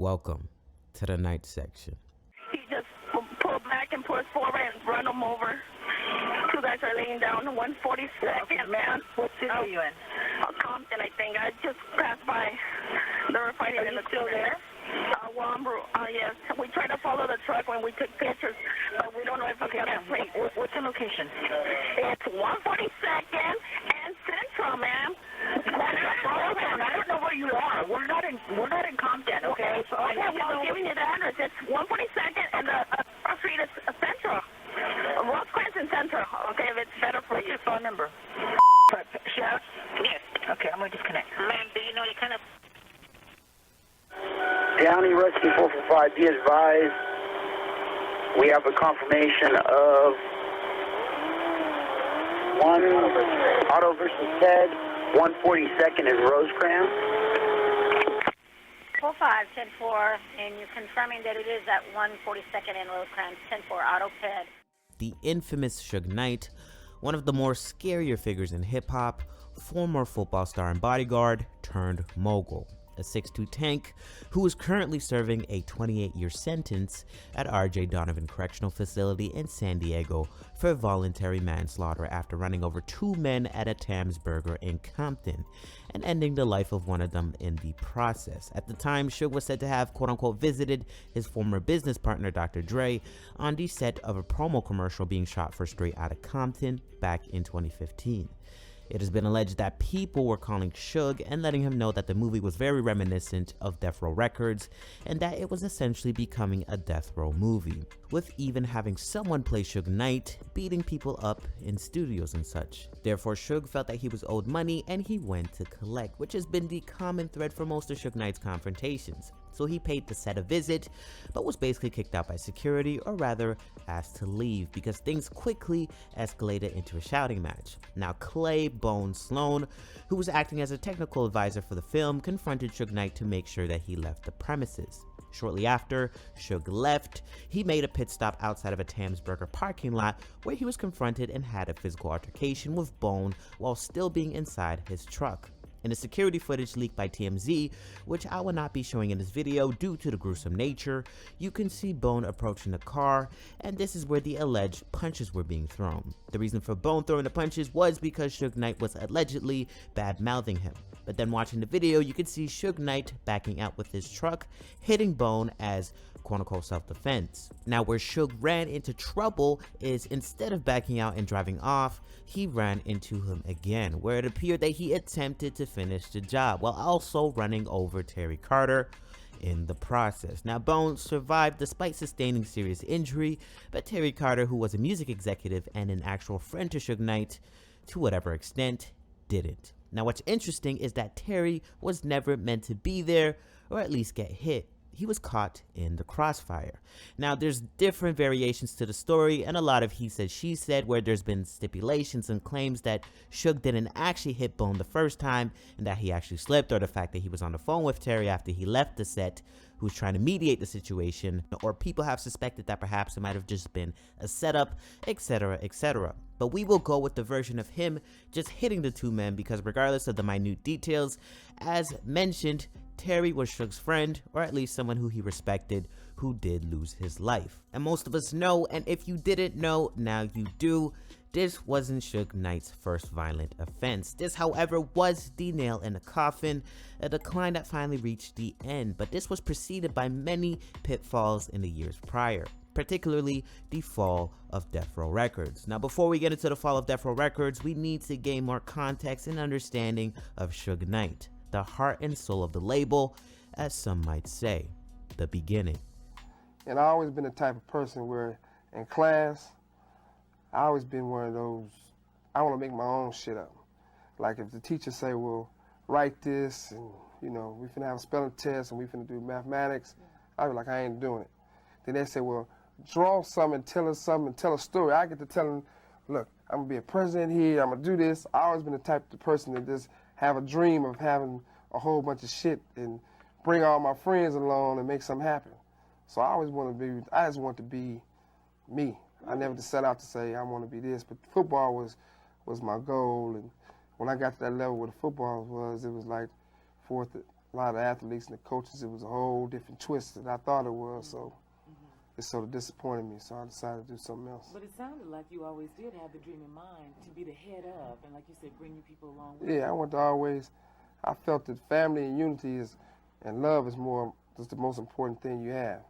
Welcome to the night section. He just pulled back and pushed forward and run him over. Two guys are laying down. 142nd, man. What city are you in? Compton, I think. I just passed by. They were fighting in the still there? Yes. We tried to follow the truck when we took pictures, but we don't know if we got a plate. What's the location? It's 142nd and Central, ma'am. I don't know where you are. We're not in Compton, okay? So Okay, well, I'm giving you the address. It's 142nd and the street is Central. Rosecrans and Central. Okay, if it's better for you. What's your phone number? Sheriff? Yes. Okay, I'm going to disconnect. Ma'am, do you know you kind of... Downey Rescue 445, be advised, we have a confirmation of one Auto versus Ted, 142nd is Rosecrans. 45-10-4, and you're confirming that it is at 142nd and Rosecrans, 10-4, Auto Ped. The infamous Suge Knight, one of the more scarier figures in hip-hop, former football star and bodyguard turned mogul. A 6'2" tank who is currently serving a 28-year sentence at R.J. Donovan Correctional Facility in San Diego for voluntary manslaughter after running over two men at a Tam's Burger in Compton and ending the life of one of them in the process. At the time, Suge was said to have quote-unquote visited his former business partner Dr. Dre on the set of a promo commercial being shot for Straight Outta Compton back in 2015. It has been alleged that people were calling Suge and letting him know that the movie was very reminiscent of Death Row Records and that it was essentially becoming a Death Row movie, with even having someone play Suge Knight beating people up in studios and such. Therefore, Suge felt that he was owed money and he went to collect, which has been the common thread for most of Suge Knight's confrontations. So he paid the set a visit, but was basically kicked out by security, or rather asked to leave, because things quickly escalated into a shouting match. Now Clay Bone Sloan, who was acting as a technical advisor for the film, confronted Suge Knight to make sure that he left the premises. Shortly after Suge left, he made a pit stop outside of a Tam's Burger parking lot where he was confronted and had a physical altercation with Bone while still being inside his truck. In the security footage leaked by TMZ, which I will not be showing in this video due to the gruesome nature, you can see Bone approaching the car, and this is where the alleged punches were being thrown. The reason for Bone throwing the punches was because Suge Knight was allegedly bad-mouthing him. But then watching the video, you can see Suge Knight backing out with his truck, hitting Bone as quote-unquote self-defense. Now where Suge ran into trouble is instead of backing out and driving off, he ran into him again, where it appeared that he attempted to finish the job while also running over Terry Carter in the process. Now Bone survived despite sustaining serious injury, but Terry Carter, who was a music executive and an actual friend to Suge Knight to whatever extent, didn't. Now what's interesting is that Terry was never meant to be there, or at least get hit. He was caught in the crossfire. Now there's different variations to the story and a lot of he said she said, where there's been stipulations and claims that Suge didn't actually hit Bone the first time and that he actually slipped, or the fact that he was on the phone with Terry after he left the set who was trying to mediate the situation, or people have suspected that perhaps it might have just been a setup, etc, etc. But we will go with the version of him just hitting the two men, because regardless of the minute details, as mentioned, Terry was Suge's friend, or at least someone who he respected, who did lose his life. And most of us know, and if you didn't know, now you do, this wasn't Suge Knight's first violent offense. This, however, was the nail in the coffin, a decline that finally reached the end, but this was preceded by many pitfalls in the years prior, particularly the fall of Death Row Records. Now before we get into the fall of Death Row Records, we need to gain more context and understanding of Suge Knight, the heart and soul of the label, as some might say, the beginning. And I've always been the type of person where in class, I always been one of those, I want to make my own shit up. Like if the teacher say, well, write this, and you know, we finna have a spelling test and we finna do mathematics, I be like, I ain't doing it. Then they say, well, draw something, tell us something, tell a story. I get to tell them, look, I'm gonna be a president here, I'm gonna do this. I always been the type of person that just have a dream of having a whole bunch of shit and bring all my friends along and make something happen. So I always want to be, I just want to be me. I never just set out to say I want to be this, but football was my goal. And when I got to that level where the football was, it was like a lot of athletes and the coaches, it was a whole different twist than I thought it was. So it sort of disappointed me. So I decided to do something else. But it sounded like you always did have the dream in mind to be the head of, and like you said, bring people along with you. Yeah, I want to always. I felt that family and unity and love is the most important thing you have.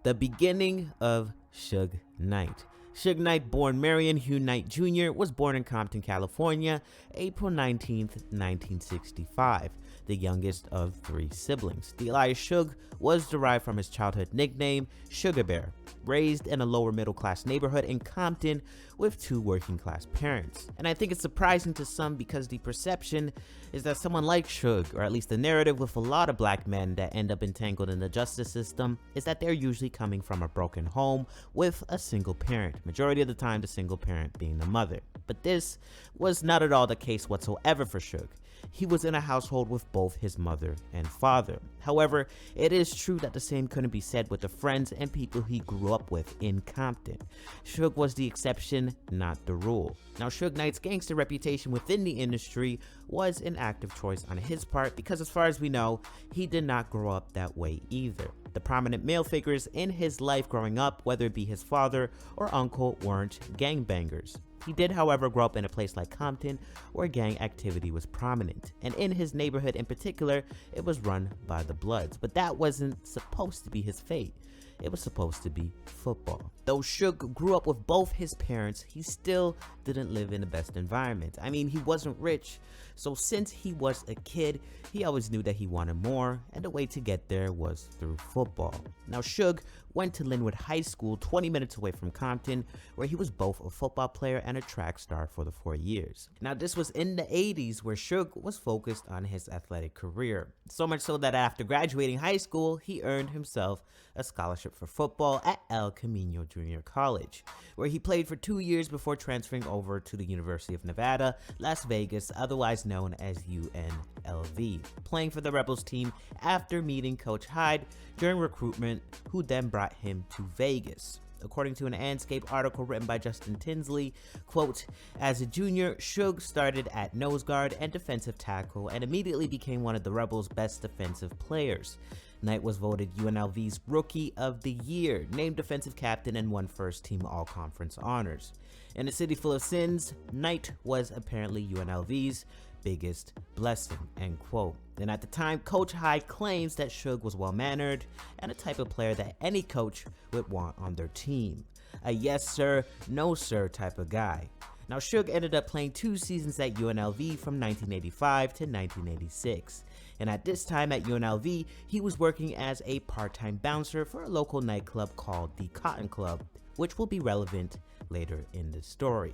The beginning of Suge Knight. Suge Knight, born Marion Hugh Knight Jr., was born in Compton, California, April 19th, 1965, the youngest of 3 siblings. The alias Suge was derived from his childhood nickname, Sugar Bear. Raised in a lower middle class neighborhood in Compton with 2 working class parents. And I think it's surprising to some because the perception is that someone like Suge, or at least the narrative with a lot of black men that end up entangled in the justice system, is that they're usually coming from a broken home with a single parent. Majority of the time, the single parent being the mother. But this was not at all the case whatsoever for Suge. He was in a household with both his mother and father. However, it is true that the same couldn't be said with the friends and people he grew up with in Compton. Suge was the exception, not the rule. Now, Suge Knight's gangster reputation within the industry was an active choice on his part because, as far as we know, he did not grow up that way either. The prominent male figures in his life growing up, whether it be his father or uncle, weren't gangbangers. He did, however, grow up in a place like Compton where gang activity was prominent, and in his neighborhood in particular, it was run by the Bloods. But that wasn't supposed to be his fate. It was supposed to be football. Though Suge grew up with both his parents, he still didn't live in the best environment. I mean, he wasn't rich, so since he was a kid, he always knew that he wanted more, and the way to get there was through football. Now, Suge went to Linwood High School, 20 minutes away from Compton, where he was both a football player and a track star for the 4 years. Now, this was in the 80s where Suge was focused on his athletic career. So much so that after graduating high school, he earned himself a scholarship for football at El Camino Junior College, where he played for 2 years before transferring over to the University of Nevada, Las Vegas, otherwise known as UNLV, playing for the Rebels team after meeting Coach Hyde during recruitment, who then brought him to Vegas. According to an Anscape article written by Justin Tinsley, quote, as a junior, Suge started at nose guard and defensive tackle and immediately became one of the Rebels' best defensive players. Knight was voted UNLV's Rookie of the Year, named defensive captain, and won first-team all-conference honors. In a city full of sins, Knight was apparently UNLV's biggest blessing, end quote. And at the time, Coach Hyde claims that Suge was well-mannered and a type of player that any coach would want on their team. A yes sir, no sir type of guy. Now, Suge ended up playing 2 seasons at UNLV from 1985 to 1986. And at this time at UNLV, he was working as a part-time bouncer for a local nightclub called the Cotton Club, which will be relevant later in the story.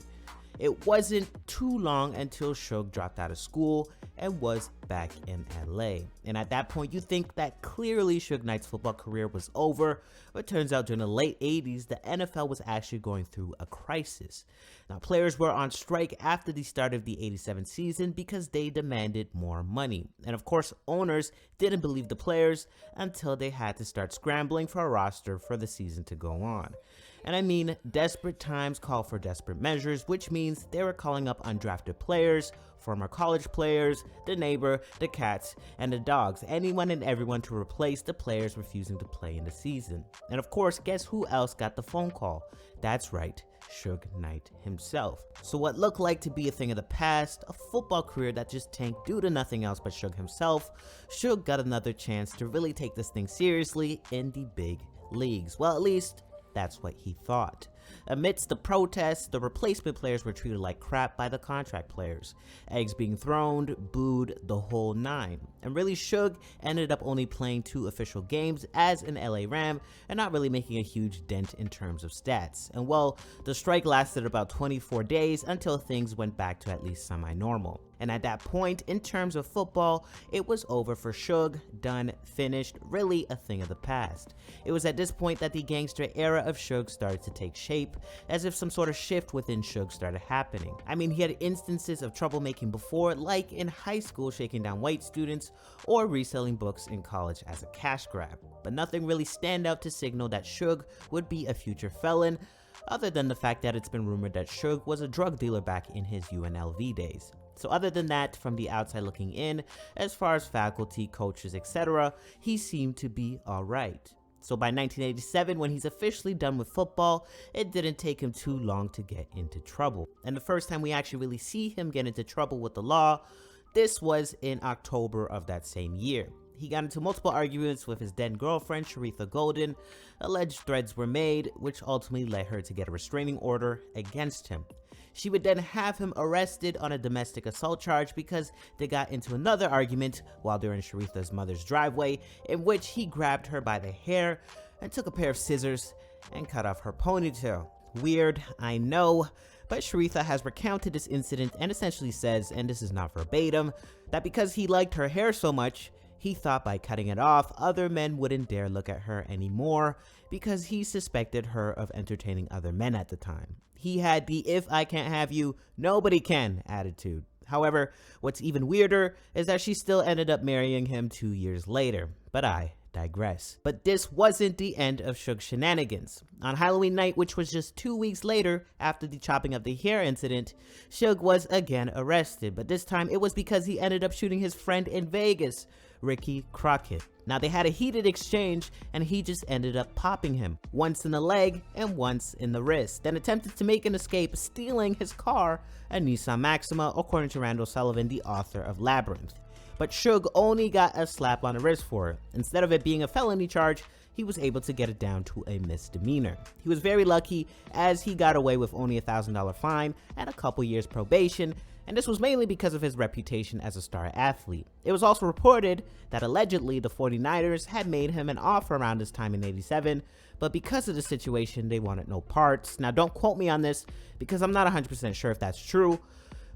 It wasn't too long until Suge dropped out of school and was back in LA. And at that point, you think that clearly Suge Knight's football career was over, but it turns out during the late 80s, the NFL was actually going through a crisis. Now, players were on strike after the start of the 87 season because they demanded more money. And of course, owners didn't believe the players until they had to start scrambling for a roster for the season to go on. And I mean, desperate times call for desperate measures, which means they were calling up undrafted players, former college players, the neighbor, the cats, and the dogs, anyone and everyone to replace the players refusing to play in the season. And of course, guess who else got the phone call? That's right, Suge Knight himself. So what looked like to be a thing of the past, a football career that just tanked due to nothing else but Suge himself, Suge got another chance to really take this thing seriously in the big leagues. Well, at least that's what he thought. Amidst the protests, the replacement players were treated like crap by the contract players. Eggs being thrown, booed, the whole nine. And really, Suge ended up only playing 2 official games as an LA Ram and not really making a huge dent in terms of stats. And well, the strike lasted about 24 days until things went back to at least semi-normal. And at that point, in terms of football, it was over for Suge, done, finished, really a thing of the past. It was at this point that the gangster era of Suge started to take shape, as if some sort of shift within Suge started happening. I mean, he had instances of troublemaking before, like in high school shaking down white students, or reselling books in college as a cash grab. But nothing really stand out to signal that Suge would be a future felon, other than the fact that it's been rumored that Suge was a drug dealer back in his UNLV days. So other than that, from the outside looking in, as far as faculty, coaches, etc., he seemed to be alright. So by 1987, when he's officially done with football, it didn't take him too long to get into trouble. And the first time we actually really see him get into trouble with the law, this was in October of that same year. He got into multiple arguments with his then girlfriend, Sharitha Golden. Alleged threats were made, which ultimately led her to get a restraining order against him. She would then have him arrested on a domestic assault charge because they got into another argument while they're in Sharitha's mother's driveway, in which he grabbed her by the hair and took a pair of scissors and cut off her ponytail. Weird, I know, but Sharitha has recounted this incident and essentially says, and this is not verbatim, that because he liked her hair so much, he thought by cutting it off, other men wouldn't dare look at her anymore because he suspected her of entertaining other men at the time. He had the "if I can't have you, nobody can" attitude. However, what's even weirder is that she still ended up marrying him 2 years later, but I digress. But this wasn't the end of Suge's shenanigans. On Halloween night, which was just 2 weeks later after the chopping of the hair incident, Suge was again arrested, but this time it was because he ended up shooting his friend in Vegas, Ricky Crockett. Now they had a heated exchange and he just ended up popping him, once in the leg and once in the wrist, then attempted to make an escape, stealing his car, a Nissan Maxima, according to Randall Sullivan, the author of Labyrinth. But Suge only got a slap on the wrist for it. Instead of it being a felony charge, he was able to get it down to a misdemeanor. He was very lucky as he got away with only a $1,000 fine and a couple years probation, and this was mainly because of his reputation as a star athlete. It was also reported that allegedly the 49ers had made him an offer around this time in '87, but because of the situation, they wanted no parts. Now don't quote me on this because I'm not 100% sure if that's true,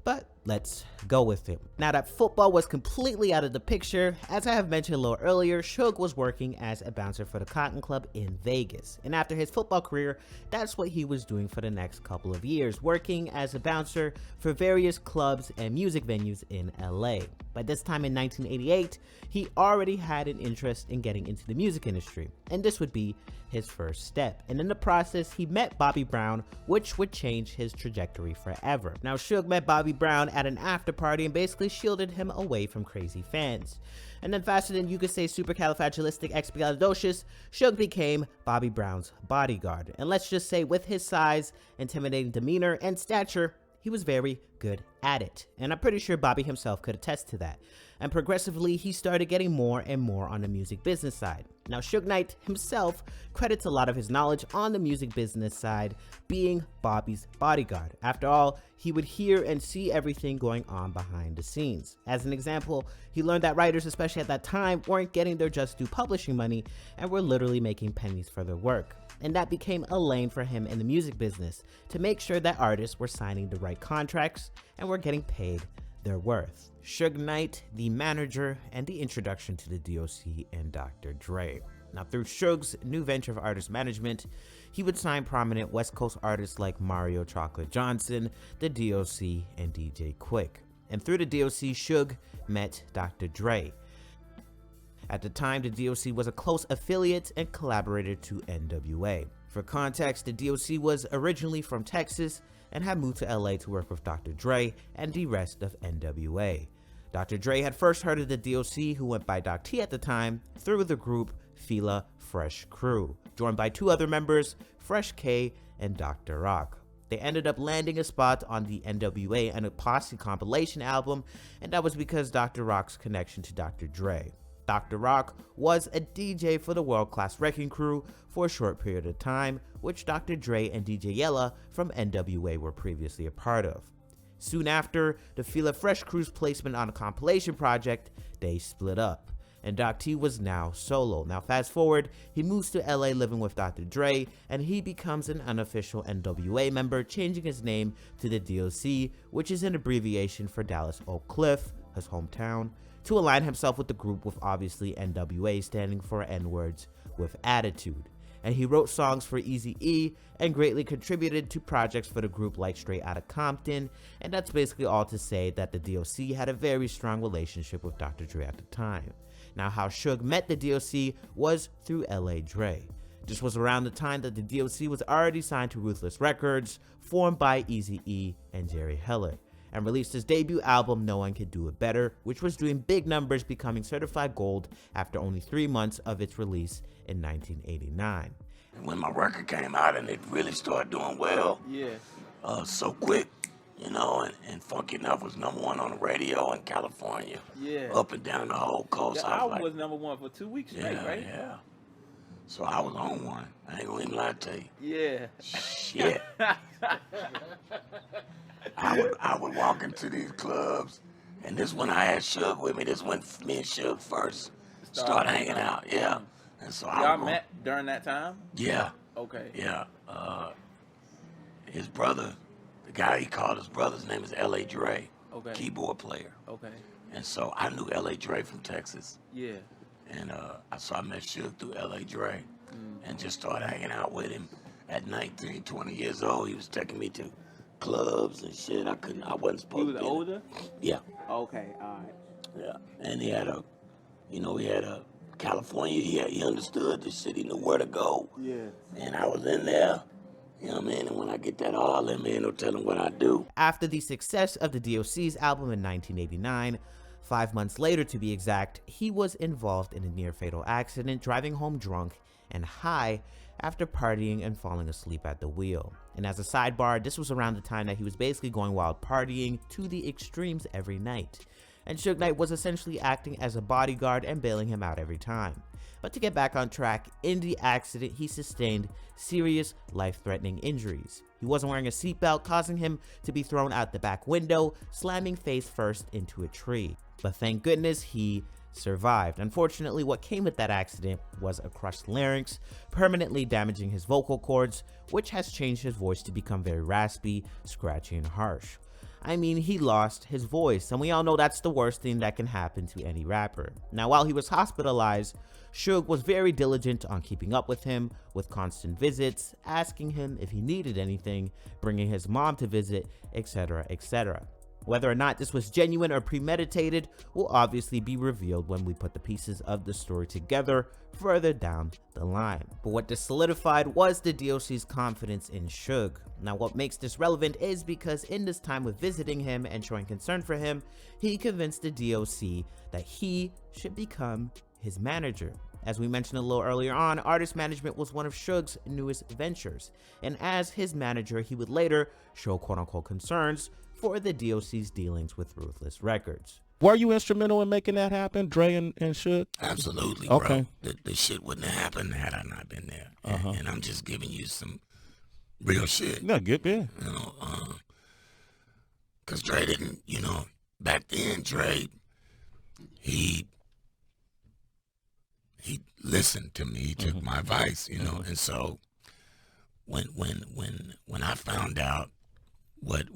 but let's go with it. Now that football was completely out of the picture, as I have mentioned a little earlier, Suge was working as a bouncer for the Cotton Club in Vegas. And after his football career, that's what he was doing for the next couple of years, working as a bouncer for various clubs and music venues in LA. By this time in 1988, he already had an interest in getting into the music industry, and this would be his first step. And in the process, he met Bobby Brown, which would change his trajectory forever. Now, Suge met Bobby Brown at an after party and basically shielded him away from crazy fans. And then faster than you could say supercalifragilisticexpialidocious, Suge became Bobby Brown's bodyguard. And let's just say with his size, intimidating demeanor, and stature, he was very good at it. And I'm pretty sure Bobby himself could attest to that. And progressively, he started getting more and more on the music business side. Now, Suge Knight himself credits a lot of his knowledge on the music business side being Bobby's bodyguard. After all, he would hear and see everything going on behind the scenes. As an example, he learned that writers, especially at that time, weren't getting their just due publishing money and were literally making pennies for their work. And that became a lane for him in the music business to make sure that artists were signing the right contracts and were getting paid their worth. Suge Knight, the manager, and the introduction to the DOC and Dr. Dre. Now, through Suge's new venture of artist management, he would sign prominent West Coast artists like Mario Chocolate Johnson, the DOC, and DJ Quick. And through the DOC, Suge met Dr. Dre. At the time, the DOC was a close affiliate and collaborator to NWA. For context, the DOC was originally from Texas and had moved to LA to work with Dr. Dre and the rest of NWA. Dr. Dre had first heard of the DOC, who went by Doc T at the time, through the group Fela Fresh Crew, joined by two other members, Fresh K and Dr. Rock. They ended up landing a spot on the NWA and a Posse compilation album, and that was because Dr. Rock's connection to Dr. Dre. Dr. Rock was a DJ for the World Class Wrecking Crew for a short period of time, which Dr. Dre and DJ Yella from NWA were previously a part of. Soon after the Fela Fresh Crew's placement on a compilation project, they split up, and Doc T was now solo. Now fast forward, he moves to LA living with Dr. Dre, and he becomes an unofficial NWA member, changing his name to the DOC, which is an abbreviation for Dallas Oak Cliff, his hometown, to align himself with the group, with obviously NWA standing for N-words with attitude. And he wrote songs for Eazy-E and greatly contributed to projects for the group like Straight Outta Compton, and that's basically all to say that the DOC had a very strong relationship with Dr. Dre at the time. Now, how Suge met the DOC was through LA Dre. This was around the time that the DOC was already signed to Ruthless Records, formed by Eazy-E and Jerry Heller. and released his debut album No One Could Do It Better, which was doing big numbers, becoming certified gold after only 3 months of its release in 1989. When my record came out and it really started doing well, so quick, you know, and Funky Enough was #1 on the radio in California, up and down the whole coast. The album was #1 for 2 weeks straight, right? Yeah. So I was on one. I ain't gonna even lie to you. Yeah. Shit. I would walk into these clubs, and this when I had Suge with me. This when me and Suge first started hanging out. Yeah. And so y'all met during that time? Yeah. Okay. Yeah. His brother, the guy he called his brother's name is L.A. Dre. Okay. Keyboard player. Okay. And so I knew L.A. Dre from Texas. Yeah. And so I met Suge through L.A. Dre and just started hanging out with him. At 19, 20 years old, he was taking me to clubs and shit. I wasn't supposed to. He was older? Yeah. Okay, all right. Yeah. And he had a California, he understood the shit, he knew where to go. Yeah. And I was in there, you know what I mean? And when I get that all in me, ain't no telling what I do. After the success of the DOC's album in 1989, 5 months later to be exact, he was involved in a near-fatal accident, driving home drunk and high after partying and falling asleep at the wheel. And as a sidebar, this was around the time that he was basically going wild partying to the extremes every night. And Suge Knight was essentially acting as a bodyguard and bailing him out every time. But to get back on track, in the accident, he sustained serious life-threatening injuries. He wasn't wearing a seatbelt, causing him to be thrown out the back window, slamming face first into a tree. But thank goodness he survived. Unfortunately, what came with that accident was a crushed larynx, permanently damaging his vocal cords, which has changed his voice to become very raspy, scratchy, and harsh. I mean, he lost his voice, and we all know that's the worst thing that can happen to any rapper. Now, while he was hospitalized, Suge was very diligent on keeping up with him, with constant visits, asking him if he needed anything, bringing his mom to visit, etc., etc. Whether or not this was genuine or premeditated will obviously be revealed when we put the pieces of the story together further down the line. But what this solidified was the DOC's confidence in Suge. Now, what makes this relevant is because in this time of visiting him and showing concern for him, he convinced the DOC that he should become his manager. As we mentioned a little earlier on, artist management was one of Suge's newest ventures, and as his manager, he would later show quote-unquote concerns for the DOC's dealings with Ruthless Records. Were you instrumental in making that happen, Dre and Suge? Absolutely, okay. Bro. The shit wouldn't have happened had I not been there. And I'm just giving you some real shit. No, good, yeah. You know, because Dre didn't, you know, back then, Dre, he listened to me, he took my advice, you know, and so when I found out what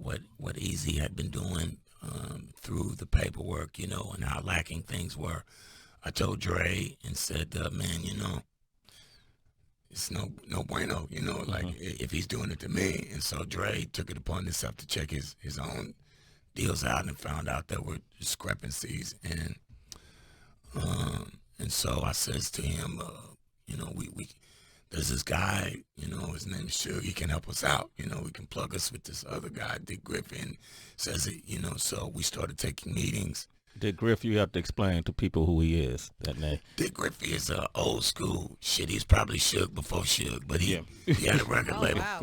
Easy had been doing through the paperwork, you know, and how lacking things were, I told Dre and said, man, you know, it's no bueno, you know, like if he's doing it to me. And so Dre took it upon himself to check his own deals out and found out there were discrepancies. And so I says to him, you know, there's this guy, you know, his name is Suge, he can help us out, you know, we can plug us with this other guy, Dick Griffin, says it, you know, so we started taking meetings. Dick Griff, you have to explain to people who he is, that name. Dick Griffin is old school shit. He's probably Suge before Suge, but he had a record label. Wow.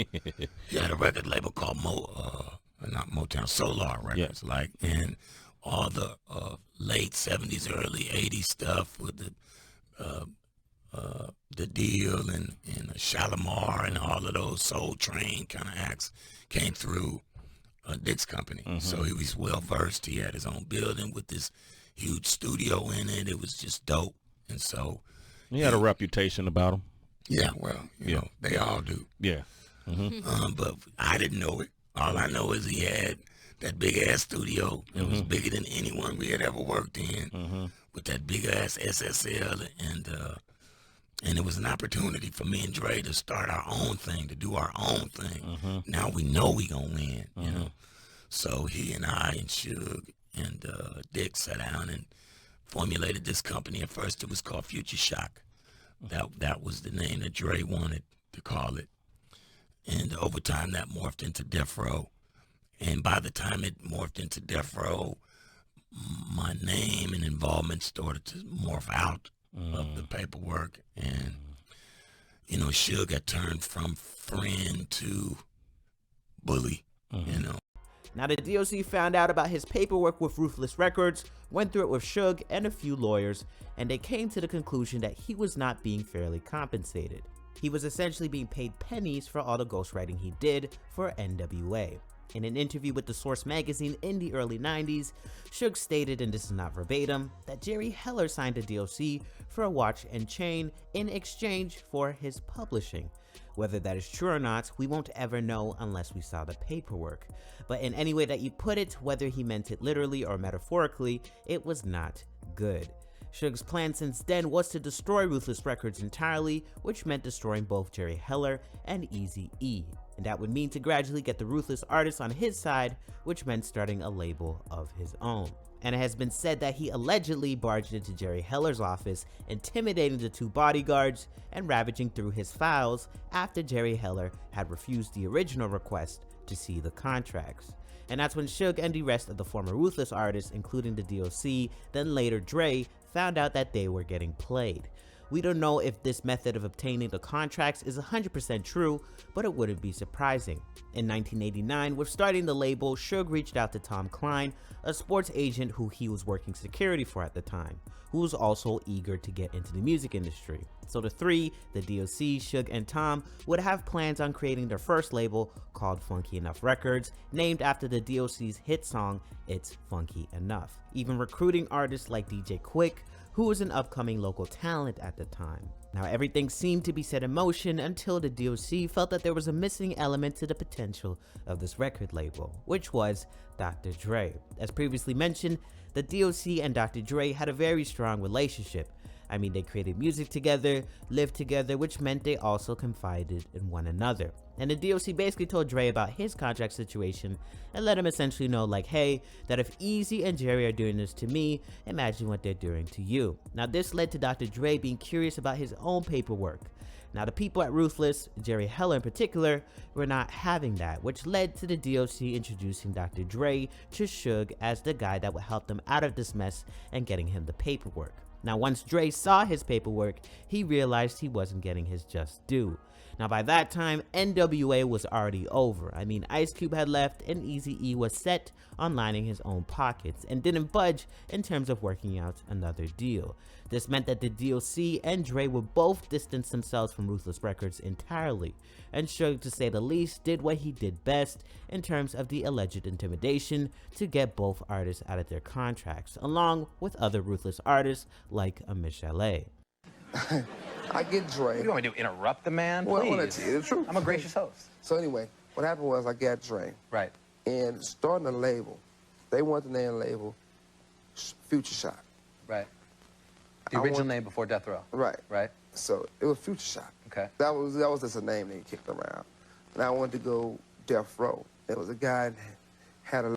He had a record label called not Motown, Solar Records, like, and all the late 70s, early 80s stuff with the Deal and Shalimar and all of those Soul Train kind of acts came through Dick's company. So he was well versed. He had his own building with this huge studio in it. It was just dope. And so he had a reputation about him. Yeah, well, you know, they all do. Yeah. But I didn't know it. All I know is he had that big ass studio. It was bigger than anyone we had ever worked in, with that big ass SSL, and it was an opportunity for me and Dre to start our own thing, to do our own thing. Now we know we gonna win, you know. So he and I and Suge and Dick sat down and formulated this company. At first it was called Future Shock. That was the name that Dre wanted to call it. And over time that morphed into Death Row. And by the time it morphed into Death Row, my name and involvement started to morph out of the paperwork. And, you know, Suge had turned from friend to bully, you know. Now, the DOC found out about his paperwork with Ruthless Records, went through it with Suge and a few lawyers, and they came to the conclusion that he was not being fairly compensated. He was essentially being paid pennies for all the ghostwriting he did for NWA. In an interview with The Source magazine in the early 90s, Suge stated, and this is not verbatim, that Jerry Heller signed a DOC for a watch and chain in exchange for his publishing. Whether that is true or not, we won't ever know unless we saw the paperwork. But in any way that you put it, whether he meant it literally or metaphorically, it was not good. Suge's plan since then was to destroy Ruthless Records entirely, which meant destroying both Jerry Heller and Eazy-E. And that would mean to gradually get the Ruthless artists on his side, which meant starting a label of his own. And it has been said that he allegedly barged into Jerry Heller's office, intimidating the two bodyguards and ravaging through his files after Jerry Heller had refused the original request to see the contracts. And that's when Suge and the rest of the former Ruthless artists, including the DOC, then later Dre, found out that they were getting played. We don't know if this method of obtaining the contracts is 100% true, but it wouldn't be surprising. In 1989, with starting the label, Suge reached out to Tom Klein, a sports agent who he was working security for at the time, who was also eager to get into the music industry. So the three, the DOC, Suge, and Tom, would have plans on creating their first label called Funky Enough Records, named after the DOC's hit song, It's Funky Enough. Even recruiting artists like DJ Quick, who was an upcoming local talent at the time. Now, everything seemed to be set in motion until the DOC felt that there was a missing element to the potential of this record label, which was Dr. Dre. As previously mentioned, the DOC and Dr. Dre had a very strong relationship. I mean, they created music together, lived together, which meant they also confided in one another. And the DOC basically told Dre about his contract situation and let him essentially know, like, hey, that if Eazy and Jerry are doing this to me, imagine what they're doing to you. Now, this led to Dr. Dre being curious about his own paperwork. Now, the people at Ruthless, Jerry Heller in particular, were not having that, which led to the DOC introducing Dr. Dre to Suge as the guy that would help them out of this mess and getting him the paperwork. Now, once Dre saw his paperwork, he realized he wasn't getting his just due. Now, by that time, NWA was already over. I mean, Ice Cube had left and Eazy-E was set on lining his own pockets and didn't budge in terms of working out another deal. This meant that the DOC and Dre would both distance themselves from Ruthless Records entirely, and Suge, to say the least, did what he did best in terms of the alleged intimidation to get both artists out of their contracts, along with other Ruthless artists like Michelle. I get Dre. What do you want me to do, interrupt the man? Well, Please. I want to tell you the truth. I'm a gracious host. So anyway, what happened was I got Dre. Right. And starting a label, they wanted the name of the label Future Shock. Right. The original name before Death Row. Right. Right. So it was Future Shock. Okay. That was just a name they kicked around. And I wanted to go Death Row. There was a guy that had a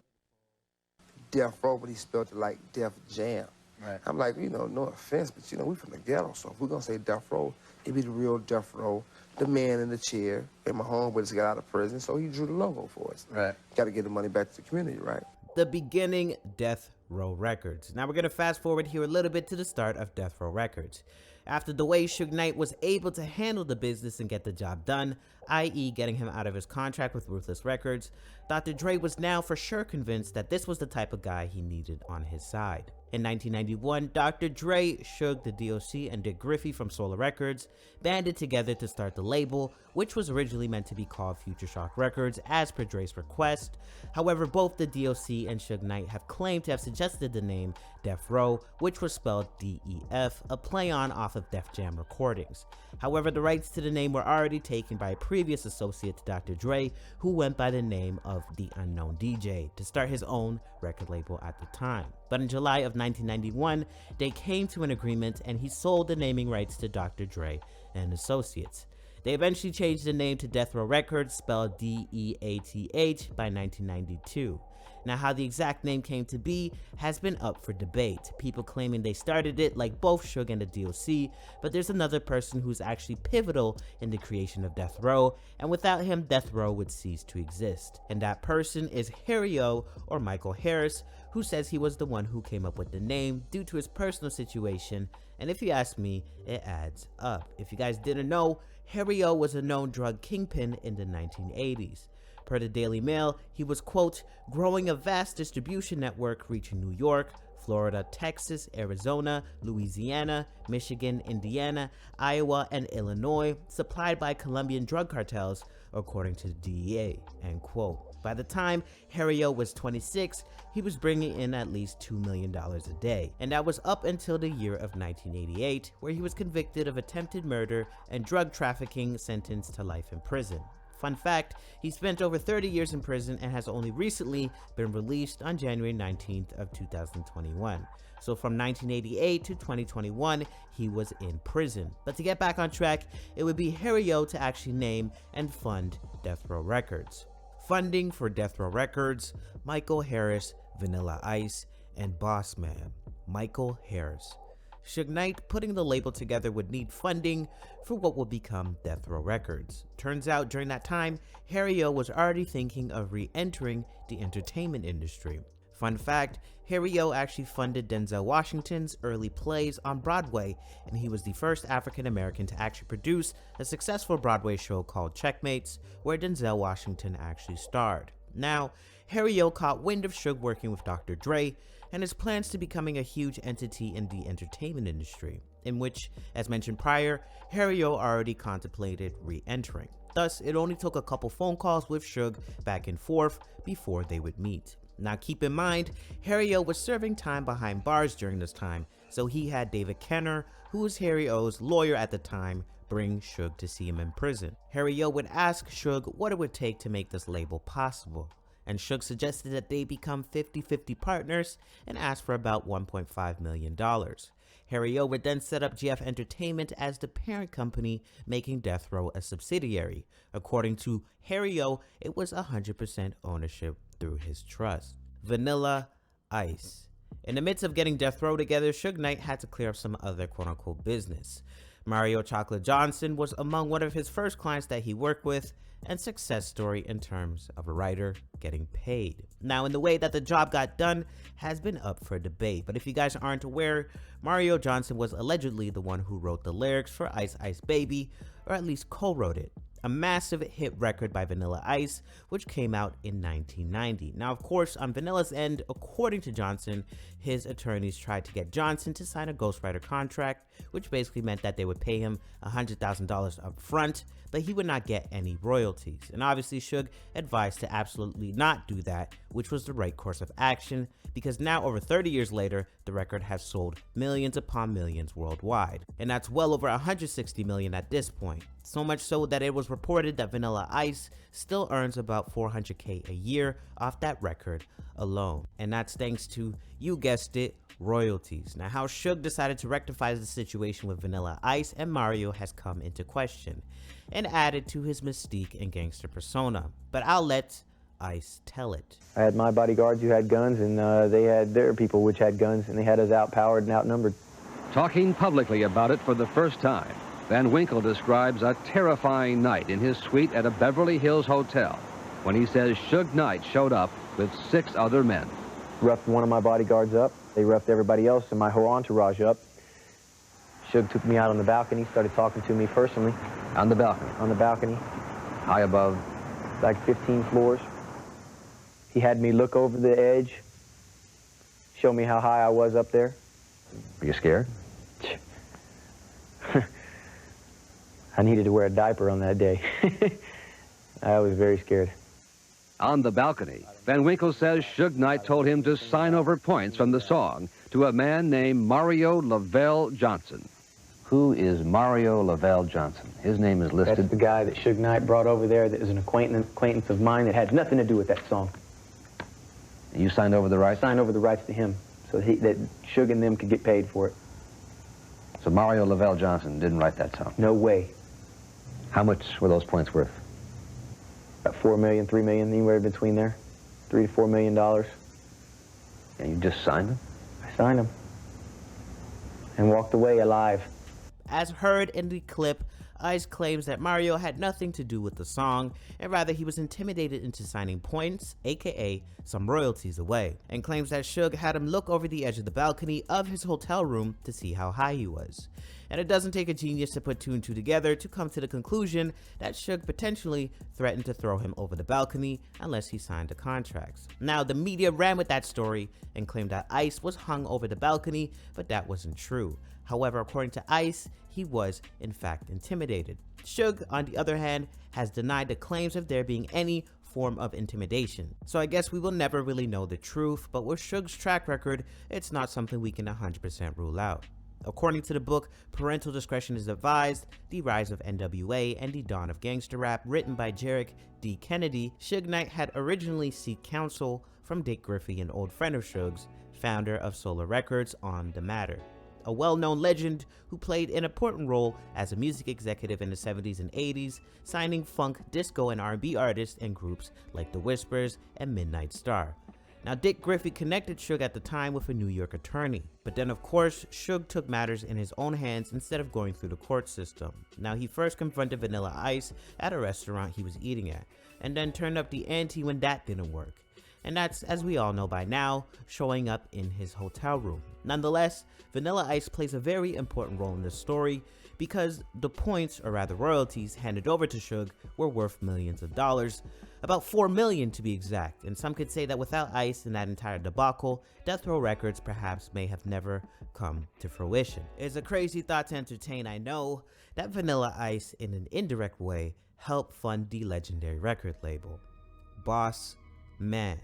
Death Row, but he spelled it like Def Jam. Right. I'm like, you know, no offense, but, you know, we from the ghetto, so if we're going to say Death Row, it'd be the real Death Row, the man in the chair, and my homeboy just got out of prison, so he drew the logo for us. Right. Got to get the money back to the community, right? The beginning, Death Row Records. Now we're going to fast forward here a little bit to the start of Death Row Records. After the way Suge Knight was able to handle the business and get the job done, i.e. getting him out of his contract with Ruthless Records, Dr. Dre was now for sure convinced that this was the type of guy he needed on his side. In 1991, Dr. Dre, Suge, the DOC, and Dick Griffey from Solar Records banded together to start the label, which was originally meant to be called Future Shock Records as per Dre's request. However, both the DOC and Suge Knight have claimed to have suggested the name Death Row, which was spelled D-E-F, a play on off of Def Jam recordings. However, the rights to the name were already taken by a previous associate to Dr. Dre, who went by the name of The Unknown DJ, to start his own record label at the time. But in July of 1991, they came to an agreement and he sold the naming rights to Dr. Dre and Associates. They eventually changed the name to Death Row Records, spelled D-E-A-T-H, by 1992. Now, how the exact name came to be has been up for debate, people claiming they started it like both Suge and the DOC, but there's another person who's actually pivotal in the creation of Death Row, and without him, Death Row would cease to exist. And that person is Harry O, or Michael Harris, who says he was the one who came up with the name due to his personal situation, and if you ask me, it adds up. If you guys didn't know, Harry O was a known drug kingpin in the 1980s. Per the Daily Mail, he was, quote, growing a vast distribution network reaching New York, Florida, Texas, Arizona, Louisiana, Michigan, Indiana, Iowa, and Illinois, supplied by Colombian drug cartels, according to the DEA, end quote. By the time Harry O was 26, he was bringing in at least $2 million a day, and that was up until the year of 1988, where he was convicted of attempted murder and drug trafficking, sentenced to life in prison. Fun fact, he spent over 30 years in prison and has only recently been released on January 19th of 2021. So from 1988 to 2021, he was in prison. But to get back on track, it would be Harry O to actually name and fund Death Row Records. Funding for Death Row Records, Michael Harris, Vanilla Ice, and Boss Man, Michael Harris. Suge Knight putting the label together would need funding for what would become Death Row Records. Turns out during that time, Harry O was already thinking of re-entering the entertainment industry. Fun fact, Harry O actually funded Denzel Washington's early plays on Broadway, and he was the first African American to actually produce a successful Broadway show called Checkmates, where Denzel Washington actually starred. Now, Harry O caught wind of Suge working with Dr. Dre and his plans to becoming a huge entity in the entertainment industry, in which, as mentioned prior, Harry O already contemplated re-entering. Thus, it only took a couple phone calls with Suge back and forth before they would meet. Now keep in mind, Harry O was serving time behind bars during this time, so he had David Kenner, who was Harry O's lawyer at the time, bring Suge to see him in prison. Harry O would ask Suge what it would take to make this label possible, and Suge suggested that they become 50-50 partners and asked for about $1.5 million. Harry O would then set up GF Entertainment as the parent company, making Death Row a subsidiary. According to Harry O, it was 100% ownership through his trust. Vanilla Ice. In the midst of getting Death Row together, Suge Knight had to clear up some other quote-unquote business. Mario Chocolate Johnson was among one of his first clients that he worked with, and success story in terms of a writer getting paid. Now, in the way that the job got done has been up for debate, but if you guys aren't aware, Mario Johnson was allegedly the one who wrote the lyrics for Ice Ice Baby, or at least co-wrote it, a massive hit record by Vanilla Ice, which came out in 1990. Now, of course, on Vanilla's end, according to Johnson, his attorneys tried to get Johnson to sign a ghostwriter contract, which basically meant that they would pay him $100,000 up front, but he would not get any royalties. And obviously, Suge advised to absolutely not do that, which was the right course of action, because now over 30 years later, the record has sold millions upon millions worldwide. And that's well over 160 million at this point. So much so that it was reported that Vanilla Ice still earns about $400K a year off that record alone. And that's thanks to, you guessed it, royalties. Now, how Suge decided to rectify the situation with Vanilla Ice and Mario has come into question, and added to his mystique and gangster persona. But I'll let Ice tell it. I had my bodyguards who had guns, and they had their people which had guns, and they had us outpowered and outnumbered. Talking publicly about it for the first time, Van Winkle describes a terrifying night in his suite at a Beverly Hills hotel when he says Suge Knight showed up with 6 other men. Roughed one of my bodyguards up. They roughed everybody else and my whole entourage up. Suge took me out on the balcony, started talking to me personally. On the balcony? On the balcony. High above? Like 15 floors. He had me look over the edge, show me how high I was up there. Were you scared? I needed to wear a diaper on that day. I was very scared. On the balcony, Van Winkle says Suge Knight told him to sign over points from the song to a man named Mario Lavelle Johnson. Who is Mario Lavelle Johnson? His name is listed. That's the guy that Suge Knight brought over there that is an acquaintance of mine that had nothing to do with that song. You signed over the rights? Signed over the rights to him so that Suge and them could get paid for it. So Mario Lavelle Johnson didn't write that song? No way. How much were those points worth? About 4 million, 3 million, anywhere between there. $3 to $4 million. And you just signed him? I signed him and walked away alive. As heard in the clip, Ice claims that Mario had nothing to do with the song, and rather he was intimidated into signing points, aka some royalties away, and claims that Suge had him look over the edge of the balcony of his hotel room to see how high he was. And it doesn't take a genius to put two and two together to come to the conclusion that Suge potentially threatened to throw him over the balcony unless he signed the contracts. Now, the media ran with that story and claimed that Ice was hung over the balcony, but that wasn't true. However, according to Ice, he was in fact intimidated. Suge, on the other hand, has denied the claims of there being any form of intimidation. So I guess we will never really know the truth, but with Suge's track record, it's not something we can 100% rule out. According to the book Parental Discretion is Advised, The Rise of NWA and the Dawn of Gangster Rap, written by Jarek D. Kennedy, Suge Knight had originally sought counsel from Dick Griffey, an old friend of Suge's, founder of Solar Records, on the matter. A well-known legend who played an important role as a music executive in the 70s and 80s, signing funk, disco, and R&B artists and groups like The Whispers and Midnight Star. Now, Dick Griffey connected Suge at the time with a New York attorney, but then of course, Suge took matters in his own hands instead of going through the court system. Now, he first confronted Vanilla Ice at a restaurant he was eating at, and then turned up the ante when that didn't work. And that's, as we all know by now, showing up in his hotel room. Nonetheless, Vanilla Ice plays a very important role in this story because the points, or rather royalties, handed over to Suge were worth millions of dollars, about $4 million to be exact, and some could say that without Ice and that entire debacle, Death Row Records perhaps may have never come to fruition. It's a crazy thought to entertain, I know, that Vanilla Ice in an indirect way helped fund the legendary record label, Boss Man.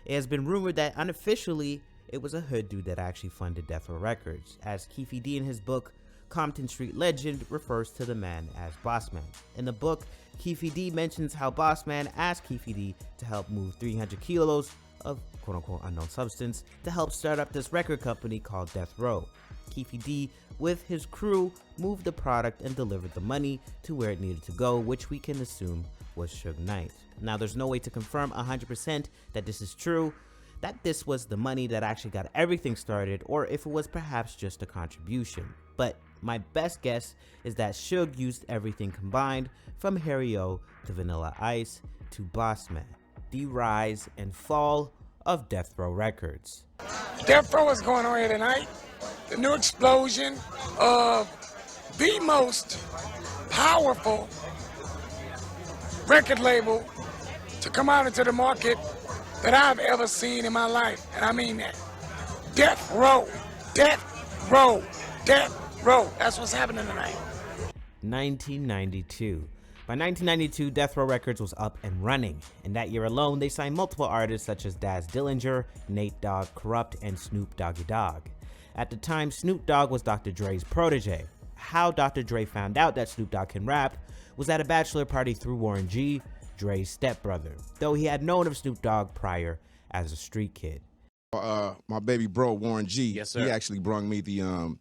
It has been rumored that unofficially it was a hood dude that actually funded Death Row Records, as Keefe D in his book Compton Street Legend refers to the man as Boss Man. In the book, Keefe D mentions how Boss Man asked Keefe D to help move 300 kilos of quote-unquote unknown substance to help start up this record company called Death Row. Keefe D, with his crew, moved the product and delivered the money to where it needed to go, which we can assume was Suge Knight. Now, there's no way to confirm 100% that this is true, that this was the money that actually got everything started, or if it was perhaps just a contribution. But my best guess is that Suge used everything combined, from Harry O to Vanilla Ice to Boss Man, the rise and fall of Death Row Records. Death Row is going on here tonight. The new explosion of the most powerful record label to come out into the market that I've ever seen in my life. And I mean that. Death Row. Death Row. Death Row. That's what's happening tonight. 1992. By 1992, Death Row Records was up and running. In that year alone, they signed multiple artists such as Daz Dillinger, Nate Dogg, Corrupt, and Snoop Doggy Dogg. At the time, Snoop Dogg was Dr. Dre's protege. How Dr. Dre found out that Snoop Dogg can rap was at a bachelor party through Warren G, Dre's stepbrother, though he had known of Snoop Dogg prior as a street kid. My baby bro, Warren G, yes, sir. He actually brought me the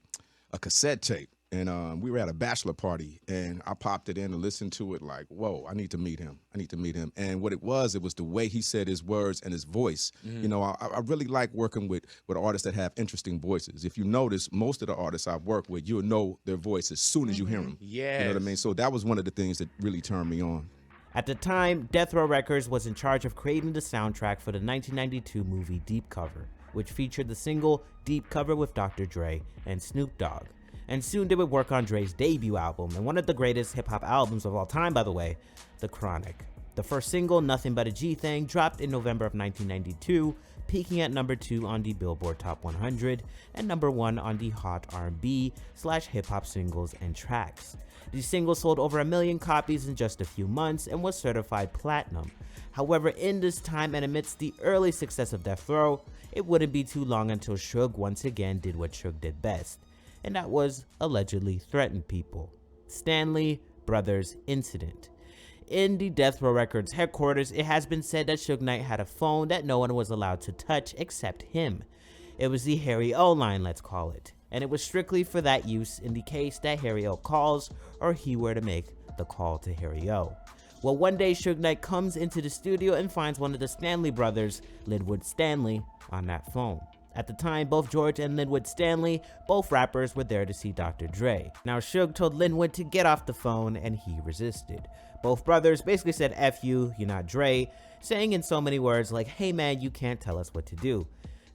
a cassette tape, and we were at a bachelor party, and I popped it in and listened to it like, whoa, I need to meet him. I need to meet him. And what it was the way he said his words and his voice. Mm-hmm. You know, I really like working with artists that have interesting voices. If you notice, most of the artists I've worked with, you'll know their voice as soon as you hear them. Yes. You know what I mean? So that was one of the things that really turned me on. At the time, Death Row Records was in charge of creating the soundtrack for the 1992 movie Deep Cover, which featured the single Deep Cover with Dr. Dre and Snoop Dogg. And soon they would work on Dre's debut album, and one of the greatest hip-hop albums of all time, by the way, The Chronic. The first single, Nothing But a G-Thing, dropped in November of 1992, peaking at number 2 on the Billboard Top 100 and number 1 on the Hot R&B/hip-hop singles and tracks. The single sold over 1 million copies in just a few months and was certified platinum. However, in this time and amidst the early success of Death Row, it wouldn't be too long until Suge once again did what Suge did best, and that was allegedly threaten people. Stanley Brothers incident. In the Death Row Records headquarters, it has been said that Suge Knight had a phone that no one was allowed to touch except him. It was the Harry O line, let's call it, and it was strictly for that use in the case that Harry O calls or he were to make the call to Harry O. Well, one day Suge Knight comes into the studio and finds one of the Stanley brothers, Linwood Stanley, on that phone. At the time, both George and Linwood Stanley, both rappers, were there to see Dr. Dre. Now, Suge told Linwood to get off the phone, and he resisted. Both brothers basically said, "F you, you're not Dre," saying in so many words like, "Hey man, you can't tell us what to do."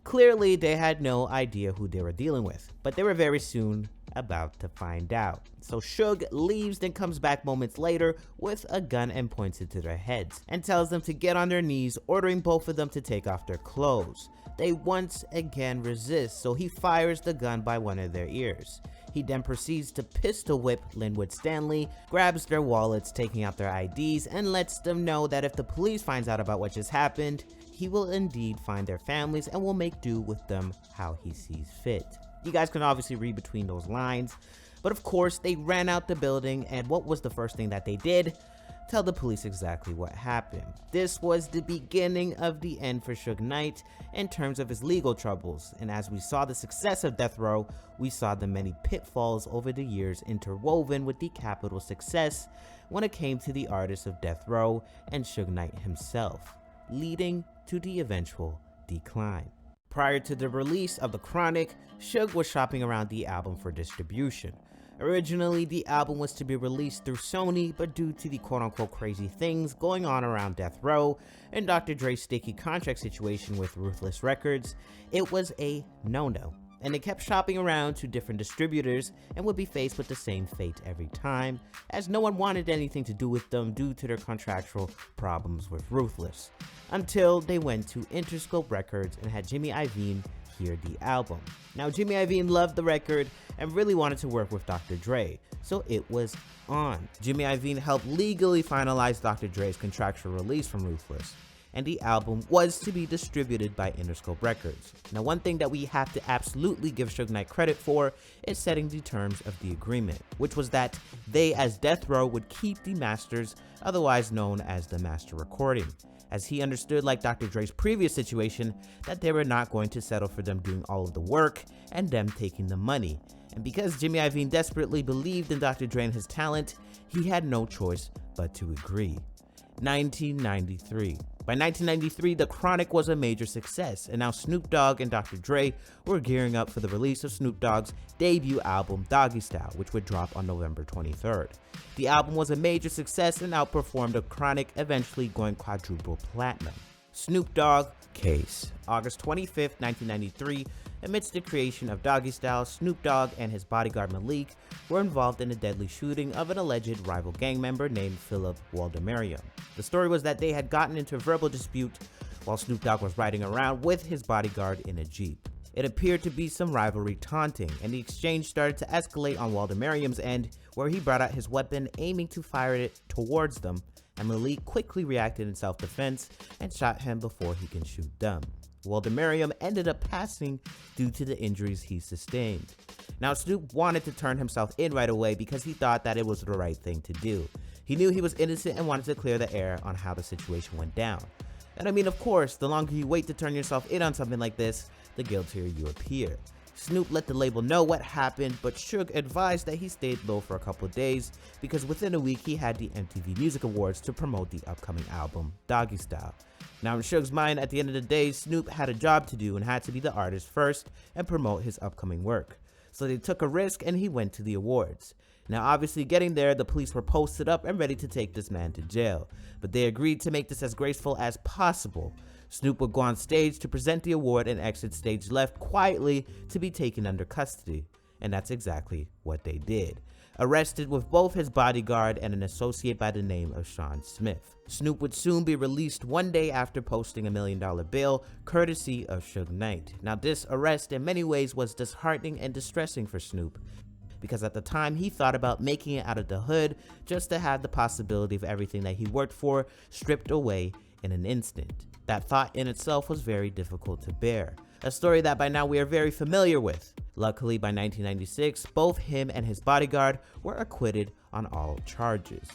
Clearly, they had no idea who they were dealing with, but they were very soon about to find out. So Suge leaves, then comes back moments later with a gun and points it to their heads and tells them to get on their knees, ordering both of them to take off their clothes. They once again resist, so he fires the gun by one of their ears. He then proceeds to pistol whip Linwood Stanley, grabs their wallets, taking out their IDs, and lets them know that if the police finds out about what just happened, he will indeed find their families and will make do with them how he sees fit. You guys can obviously read between those lines, but of course they ran out the building, and what was the first thing that they did? Tell the police exactly what happened. This was the beginning of the end for Suge Knight in terms of his legal troubles, and as we saw the success of Death Row, we saw the many pitfalls over the years interwoven with the capital success when it came to the artists of Death Row and Suge Knight himself, leading to the eventual decline. Prior to the release of The Chronic, Suge was shopping around the album for distribution. Originally, the album was to be released through Sony, but due to the quote-unquote crazy things going on around Death Row and Dr. Dre's sticky contract situation with Ruthless Records, it was a no-no, and they kept shopping around to different distributors and would be faced with the same fate every time, as no one wanted anything to do with them due to their contractual problems with Ruthless, until they went to Interscope Records and had Jimmy Iovine hear the album. Now, Jimmy Iovine loved the record and really wanted to work with Dr. Dre, so it was on. Jimmy Iovine helped legally finalize Dr. Dre's contractual release from Ruthless, and the album was to be distributed by Interscope Records. Now, one thing that we have to absolutely give Suge Knight credit for is setting the terms of the agreement, which was that they, as Death Row, would keep the masters, otherwise known as the master recording, as he understood, like Dr. Dre's previous situation, that they were not going to settle for them doing all of the work and them taking the money. And because Jimmy Iovine desperately believed in Dr. Dre and his talent, he had no choice but to agree. 1993. By 1993, The Chronic was a major success, and now Snoop Dogg and Dr. Dre were gearing up for the release of Snoop Dogg's debut album, Doggy Style, which would drop on November 23rd. The album was a major success and outperformed The Chronic, eventually going quadruple platinum. Snoop Dogg case. August 25th, 1993, amidst the creation of Doggy Style, Snoop Dogg and his bodyguard Malik were involved in a deadly shooting of an alleged rival gang member named Philip Waldemariam. The story was that they had gotten into a verbal dispute while Snoop Dogg was riding around with his bodyguard in a Jeep. It appeared to be some rivalry taunting, and the exchange started to escalate on Waldemariam's end, where he brought out his weapon aiming to fire it towards them, and Malik quickly reacted in self-defense and shot him before he can shoot them. Waldemariam ended up passing due to the injuries he sustained. Now, Snoop wanted to turn himself in right away because he thought that it was the right thing to do. He knew he was innocent and wanted to clear the air on how the situation went down. And I mean, of course, the longer you wait to turn yourself in on something like this, the guiltier you appear. Snoop let the label know what happened, but Suge advised that he stayed low for a couple of days because within a week he had the MTV Music Awards to promote the upcoming album, Doggy Style. Now, in Suge's mind, at the end of the day, Snoop had a job to do and had to be the artist first and promote his upcoming work. So they took a risk and he went to the awards. Now, obviously getting there, the police were posted up and ready to take this man to jail, but they agreed to make this as graceful as possible. Snoop would go on stage to present the award and exit stage left quietly to be taken under custody, and that's exactly what they did. Arrested with both his bodyguard and an associate by the name of Sean Smith. Snoop would soon be released one day after posting $1 million bail, courtesy of Suge Knight. Now, this arrest in many ways was disheartening and distressing for Snoop, because at the time he thought about making it out of the hood just to have the possibility of everything that he worked for stripped away in an instant. That thought in itself was very difficult to bear, a story that by now we are very familiar with. Luckily, by 1996, both him and his bodyguard were acquitted on all charges.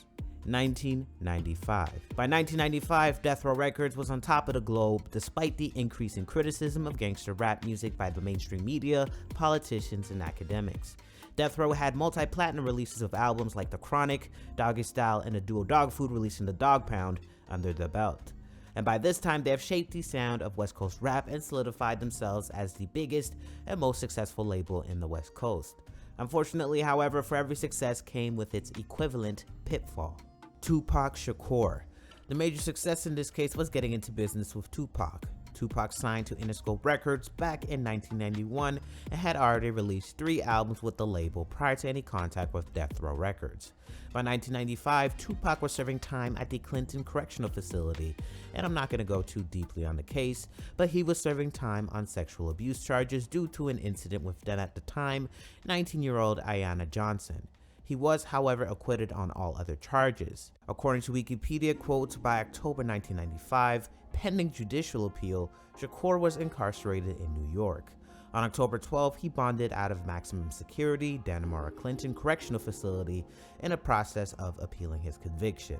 1995. By 1995, Death Row Records was on top of the globe despite the increase in criticism of gangster rap music by the mainstream media, politicians, and academics. Death Row had multi-platinum releases of albums like The Chronic, Doggy Style, and the duo Dog Food releasing the Dog Pound under their belt. And by this time, they have shaped the sound of West Coast rap and solidified themselves as the biggest and most successful label in the West Coast. Unfortunately, however, for every success came with its equivalent pitfall. Tupac Shakur. The major success in this case was getting into business with Tupac. Tupac signed to Interscope Records back in 1991 and had already released 3 albums with the label prior to any contact with Death Row Records. By 1995, Tupac was serving time at the Clinton Correctional Facility, and I'm not going to go too deeply on the case, but he was serving time on sexual abuse charges due to an incident with then at the time 19-year-old Ayanna Johnson. He was, however, acquitted on all other charges. According to Wikipedia, quote, by October 1995, pending judicial appeal, Shakur was incarcerated in New York. On October 12, he bonded out of maximum security Dannemora Clinton Correctional Facility in a process of appealing his conviction.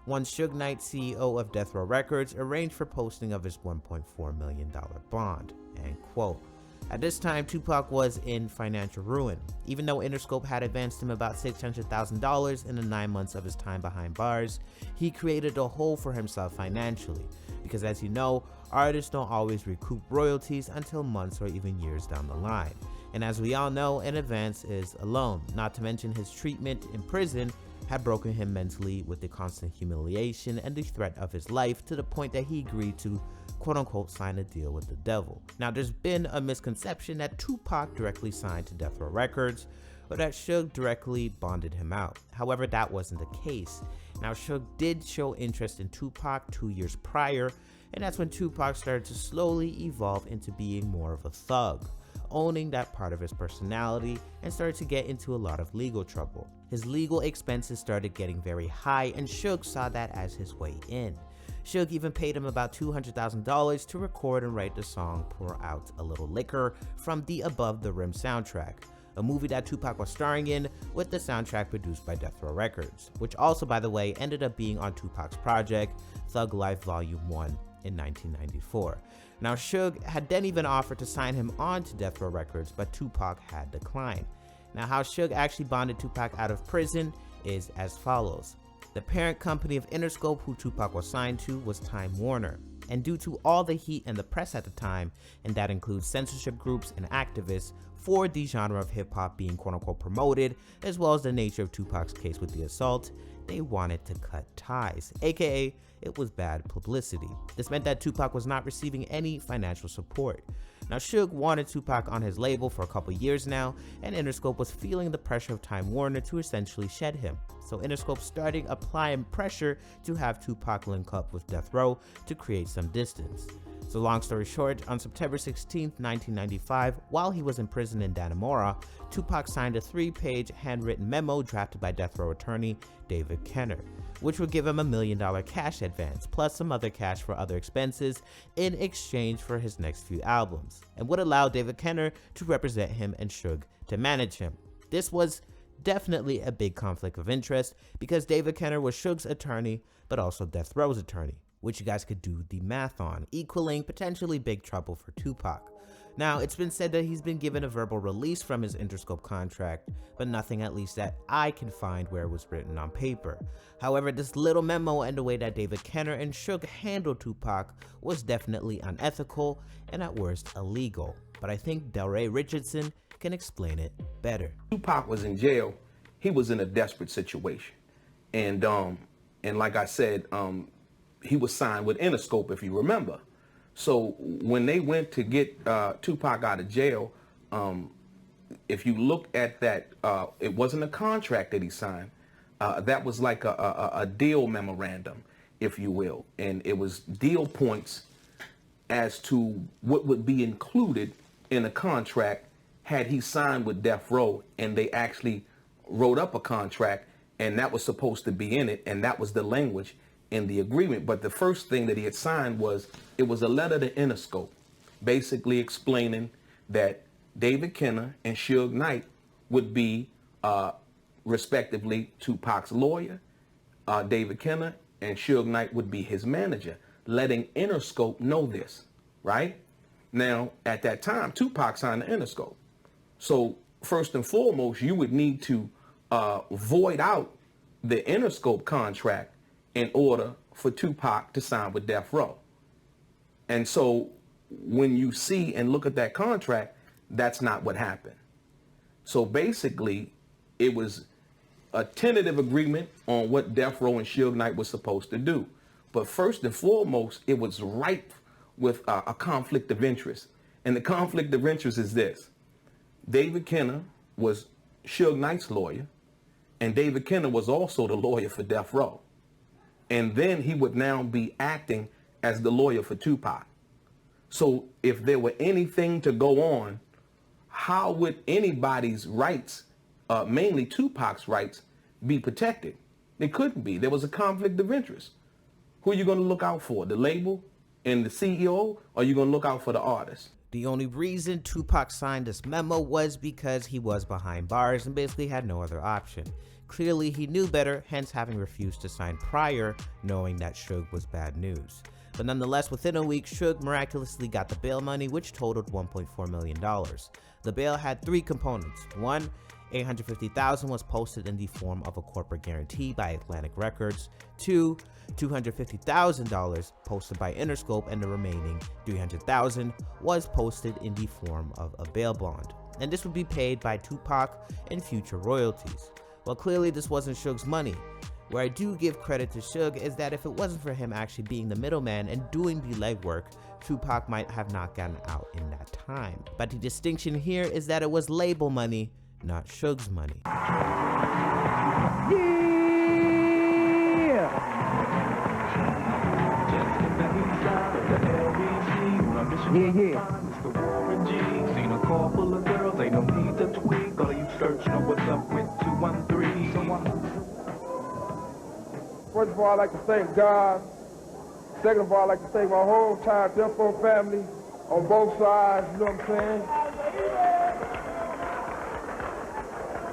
One Suge Knight, CEO of Death Row Records, arranged for posting of his $1.4 million bond, end quote. At this time, Tupac was in financial ruin. Even though Interscope had advanced him about $600,000 in the 9 months of his time behind bars, he created a hole for himself financially. Because as you know, artists don't always recoup royalties until months or even years down the line. And as we all know, an advance is a loan. Not to mention his treatment in prison had broken him mentally with the constant humiliation and the threat of his life to the point that he agreed to quote-unquote sign a deal with the devil. Now, there's been a misconception that Tupac directly signed to Death Row Records, or that Suge directly bonded him out. However, that wasn't the case. Now, Suge did show interest in Tupac 2 years prior, and that's when Tupac started to slowly evolve into being more of a thug, owning that part of his personality, and started to get into a lot of legal trouble. His legal expenses started getting very high, and Suge saw that as his way in. Suge even paid him about $200,000 to record and write the song Pour Out a Little Liquor from the Above the Rim soundtrack, a movie that Tupac was starring in, with the soundtrack produced by Death Row Records, which also, by the way, ended up being on Tupac's project, Thug Life Volume 1 in 1994. Now, Suge had then even offered to sign him on to Death Row Records, but Tupac had declined. Now, how Suge actually bonded Tupac out of prison is as follows. The parent company of Interscope, who Tupac was signed to, was Time Warner. And due to all the heat in the press at the time, and that includes censorship groups and activists for the genre of hip-hop being quote-unquote promoted, as well as the nature of Tupac's case with the assault, they wanted to cut ties, aka it was bad publicity. This meant that Tupac was not receiving any financial support. Now, Suge wanted Tupac on his label for a couple years now, and Interscope was feeling the pressure of Time Warner to essentially shed him. So Interscope started applying pressure to have Tupac link up with Death Row to create some distance. So long story short, on September 16, 1995, while he was in prison in Dannemora, Tupac signed a 3-page handwritten memo drafted by Death Row attorney David Kenner, which would give him $1 million cash advance, plus some other cash for other expenses in exchange for his next few albums, and would allow David Kenner to represent him and Suge to manage him. This was definitely a big conflict of interest because David Kenner was Suge's attorney, but also Death Row's attorney, which you guys could do the math on, equaling potentially big trouble for Tupac. Now, it's been said that he's been given a verbal release from his Interscope contract, but nothing at least that I can find where it was written on paper. However, this little memo and the way that David Kenner and Suge handled Tupac was definitely unethical and at worst illegal. But I think Delray Richardson can explain it better. Tupac was in jail. He was in a desperate situation. And like I said, he was signed with Interscope, if you remember. So when they went to get Tupac out of jail, if you look at that, it wasn't a contract that he signed. That was like a deal memorandum, if you will. And it was deal points as to what would be included in a contract had he signed with Death Row, and they actually wrote up a contract, and that was supposed to be in it, and that was the language in the agreement. But the first thing that he had signed was, it was a letter to Interscope, basically explaining that David Kenner and Suge Knight would be respectively Tupac's lawyer, David Kenner and Suge Knight would be his manager, letting Interscope know this, right? Now, at that time, Tupac signed to Interscope. So first and foremost, you would need to void out the Interscope contract in order for Tupac to sign with Death Row. And so when you see and look at that contract, that's not what happened. So basically, it was a tentative agreement on what Death Row and Suge Knight was supposed to do. But first and foremost, it was ripe with a conflict of interest. And the conflict of interest is this. David Kenner was Suge Knight's lawyer, and David Kenner was also the lawyer for Death Row. And then he would now be acting as the lawyer for Tupac. So if there were anything to go on, how would anybody's rights, mainly Tupac's rights, be protected? They couldn't be. There was a conflict of interest. Who are you going to look out for? The label and the CEO, or are you going to look out for the artist? The only reason Tupac signed this memo was because he was behind bars and basically had no other option. Clearly, he knew better, hence having refused to sign prior, knowing that Suge was bad news. But nonetheless, within a week, Suge miraculously got the bail money, which totaled $1.4 million. The bail had three components. One, $850,000 was posted in the form of a corporate guarantee by Atlantic Records. Two, $250,000 posted by Interscope, and the remaining $300,000 was posted in the form of a bail bond. And this would be paid by Tupac in future royalties. Well, clearly this wasn't Suge's money. Where I do give credit to Suge is that if it wasn't for him actually being the middleman and doing the legwork, Tupac might have not gotten out in that time. But the distinction here is that it was label money, not Suge's money. Seen a car full of girls, ain't no need to tweak. All of you search know what's up with 213. First of all, I'd like to thank God. Second of all, I'd like to thank my whole entire Death Row family on both sides, you know what I'm saying?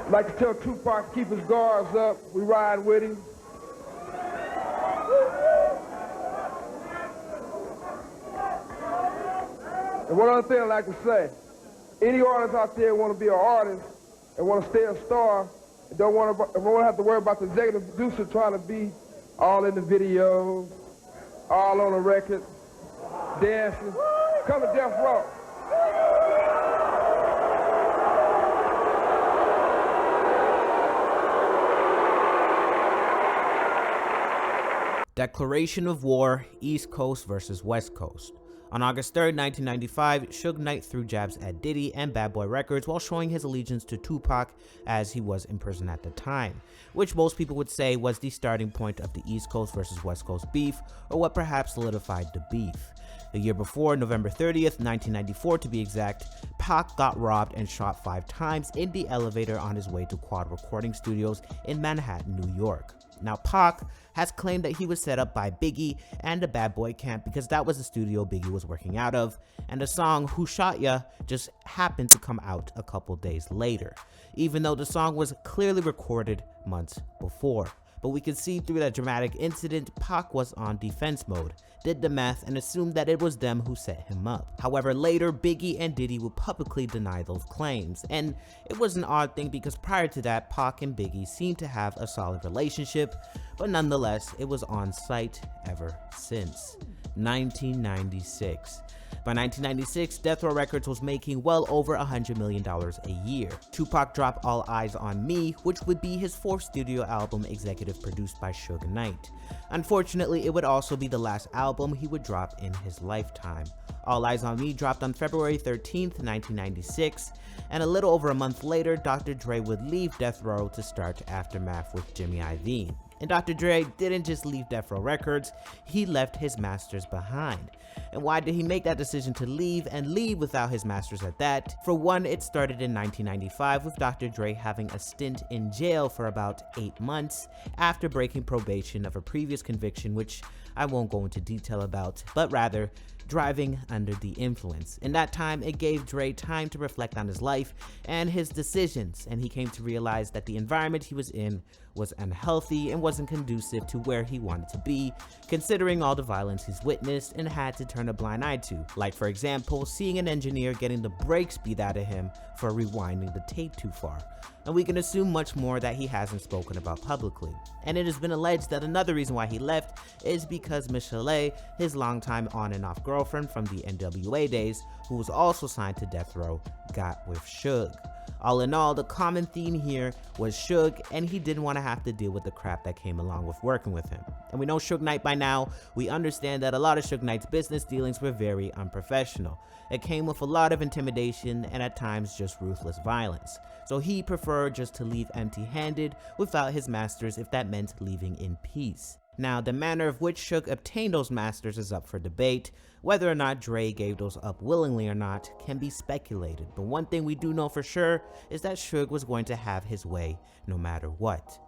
I'd like to tell Tupac to keep his guards up. We ride with him. And one other thing I'd like to say, any artist out there want to be an artist and want to stay a star and don't want to have to worry about the executive producer trying to be all in the videos, all on the record, dancing, come to Death Row. Declaration of war, East Coast versus West Coast. On August 3rd, 1995, Suge Knight threw jabs at Diddy and Bad Boy Records while showing his allegiance to Tupac as he was in prison at the time, which most people would say was the starting point of the East Coast versus West Coast beef, or what perhaps solidified the beef. The year before, November 30th, 1994 to be exact, Pac got robbed and shot 5 times in the elevator on his way to Quad Recording Studios in Manhattan, New York. Now, Pac has claimed that he was set up by Biggie and the Bad Boy Camp because that was the studio Biggie was working out of, and the song Who Shot Ya just happened to come out a couple days later, even though the song was clearly recorded months before. But we can see through that dramatic incident, Pac was on defense mode, did the math, and assumed that it was them who set him up. However, later, Biggie and Diddy would publicly deny those claims, and it was an odd thing because prior to that, Pac and Biggie seemed to have a solid relationship, but nonetheless, it was on site ever since. 1996. By 1996, Death Row Records was making well over $100 million a year. Tupac dropped All Eyes on Me, which would be his 4th studio album executive produced by Suge Knight. Unfortunately, it would also be the last album he would drop in his lifetime. All Eyes on Me dropped on February 13th, 1996, and a little over a month later, Dr. Dre would leave Death Row to start Aftermath with Jimmy Iovine. And Dr. Dre didn't just leave Death Row Records, he left his masters behind. And why did he make that decision to leave, and leave without his masters at that? For one, it started in 1995 with Dr. Dre having a stint in jail for about 8 months after breaking probation of a previous conviction, which I won't go into detail about, but rather, driving under the influence. In that time, it gave Dre time to reflect on his life and his decisions, and he came to realize that the environment he was in was unhealthy and wasn't conducive to where he wanted to be, considering all the violence he's witnessed and had to turn a blind eye to. Like, for example, seeing an engineer getting the brakes beat out of him for rewinding the tape too far. And we can assume much more that he hasn't spoken about publicly. And it has been alleged that another reason why he left is because Michelle, his longtime on and off girlfriend from the NWA days, who was also signed to death row, got with Suge. All in all, the common theme here was Suge, and he didn't want to have to deal with the crap that came along with working with him. And we know Suge Knight by now. We understand that a lot of Suge Knight's business dealings were very unprofessional. It came with a lot of intimidation and at times just ruthless violence. So he preferred just to leave empty-handed without his masters if that meant leaving in peace. Now, the manner of which Suge obtained those masters is up for debate. Whether or not Dre gave those up willingly or not can be speculated, but one thing we do know for sure is that Suge was going to have his way no matter what.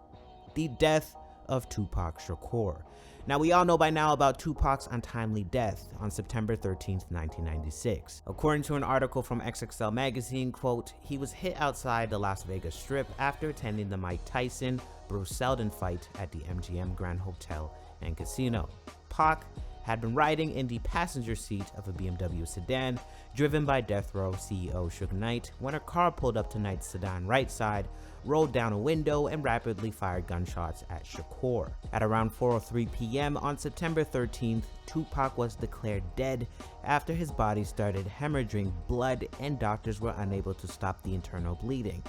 The death of Tupac Shakur. Now, we all know by now about Tupac's untimely death on September 13th, 1996. According to an article from XXL magazine, quote, he was hit outside the Las Vegas Strip after attending the Mike Tyson Bruce Seldon fight at the MGM Grand Hotel and Casino. Pac had been riding in the passenger seat of a BMW sedan driven by Death Row CEO Suge Knight when a car pulled up to Knight's sedan right side, rolled down a window, and rapidly fired gunshots at Shakur. At around 4:03 p.m. on September 13th, Tupac was declared dead after his body started hemorrhaging blood and doctors were unable to stop the internal bleeding.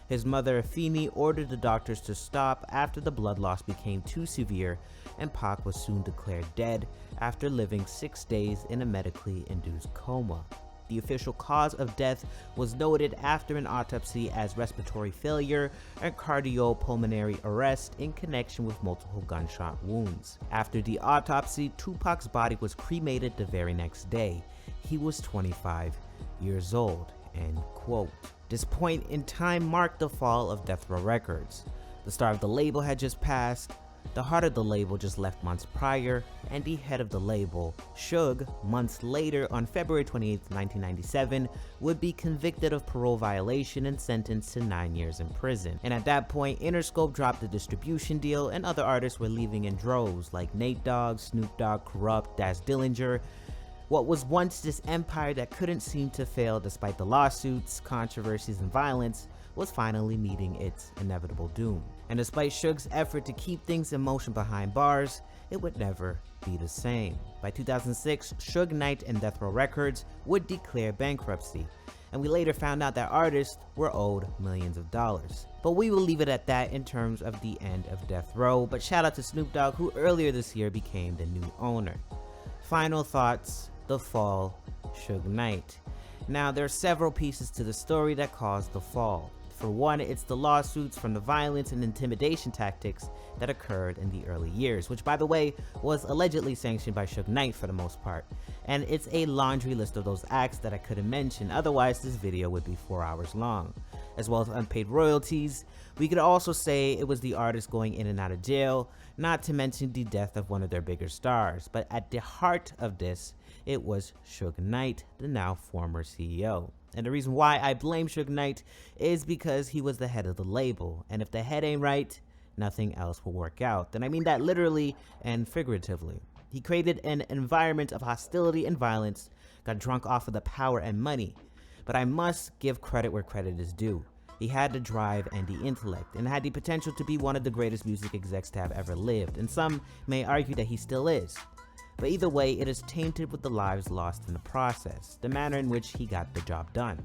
His mother, Afeni, ordered the doctors to stop after the blood loss became too severe, and Pac was soon declared dead after living 6 days in a medically induced coma. The official cause of death was noted after an autopsy as respiratory failure and cardiopulmonary arrest in connection with multiple gunshot wounds. After the autopsy, Tupac's body was cremated the very next day. He was 25 years old, end quote. This point in time marked the fall of Death Row Records. The star of the label had just passed, the heart of the label just left months prior, and the head of the label, Suge, months later on February 28, 1997, would be convicted of parole violation and sentenced to 9 years in prison. And at that point, Interscope dropped the distribution deal and other artists were leaving in droves like Nate Dogg, Snoop Dogg, Corrupt, Daz Dillinger. What was once this empire that couldn't seem to fail despite the lawsuits, controversies, and violence was finally meeting its inevitable doom. And despite Suge's effort to keep things in motion behind bars, it would never be the same. By 2006, Suge Knight and Death Row Records would declare bankruptcy, and we later found out that artists were owed millions of dollars. But we will leave it at that in terms of the end of Death Row, but shout out to Snoop Dogg, who earlier this year became the new owner. Final thoughts. The fall, Suge Knight. Now, there are several pieces to the story that caused the fall. For one, it's the lawsuits from the violence and intimidation tactics that occurred in the early years, which by the way, was allegedly sanctioned by Suge Knight for the most part. And it's a laundry list of those acts that I couldn't mention, otherwise this video would be 4 hours long. As well as unpaid royalties. We could also say it was the artists going in and out of jail, not to mention the death of one of their bigger stars. But at the heart of this, it was Suge Knight, the now former CEO. And the reason why I blame Suge Knight is because he was the head of the label. And if the head ain't right, nothing else will work out. And I mean that literally and figuratively. He created an environment of hostility and violence, got drunk off of the power and money. But I must give credit where credit is due. He had the drive and the intellect, and had the potential to be one of the greatest music execs to have ever lived. And some may argue that he still is. But either way, it is tainted with the lives lost in the process, the manner in which he got the job done.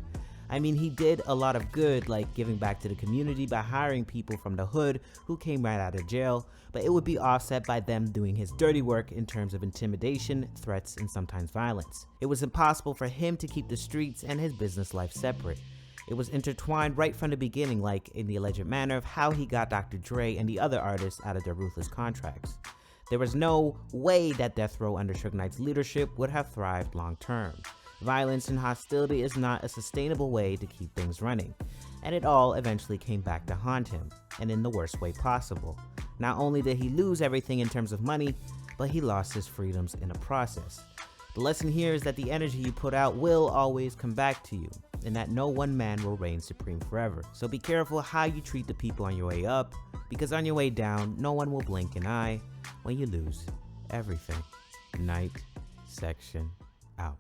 I mean, he did a lot of good, like giving back to the community by hiring people from the hood who came right out of jail, but it would be offset by them doing his dirty work in terms of intimidation, threats, and sometimes violence. It was impossible for him to keep the streets and his business life separate. It was intertwined right from the beginning, like in the alleged manner of how he got Dr. Dre and the other artists out of their ruthless contracts. There was no way that Death Row under Suge Knight's leadership would have thrived long term. Violence and hostility is not a sustainable way to keep things running, and it all eventually came back to haunt him, and in the worst way possible. Not only did he lose everything in terms of money, but he lost his freedoms in the process. The lesson here is that the energy you put out will always come back to you, and that no one man will reign supreme forever. So be careful how you treat the people on your way up, because on your way down, no one will blink an eye when you lose everything. Night Section out.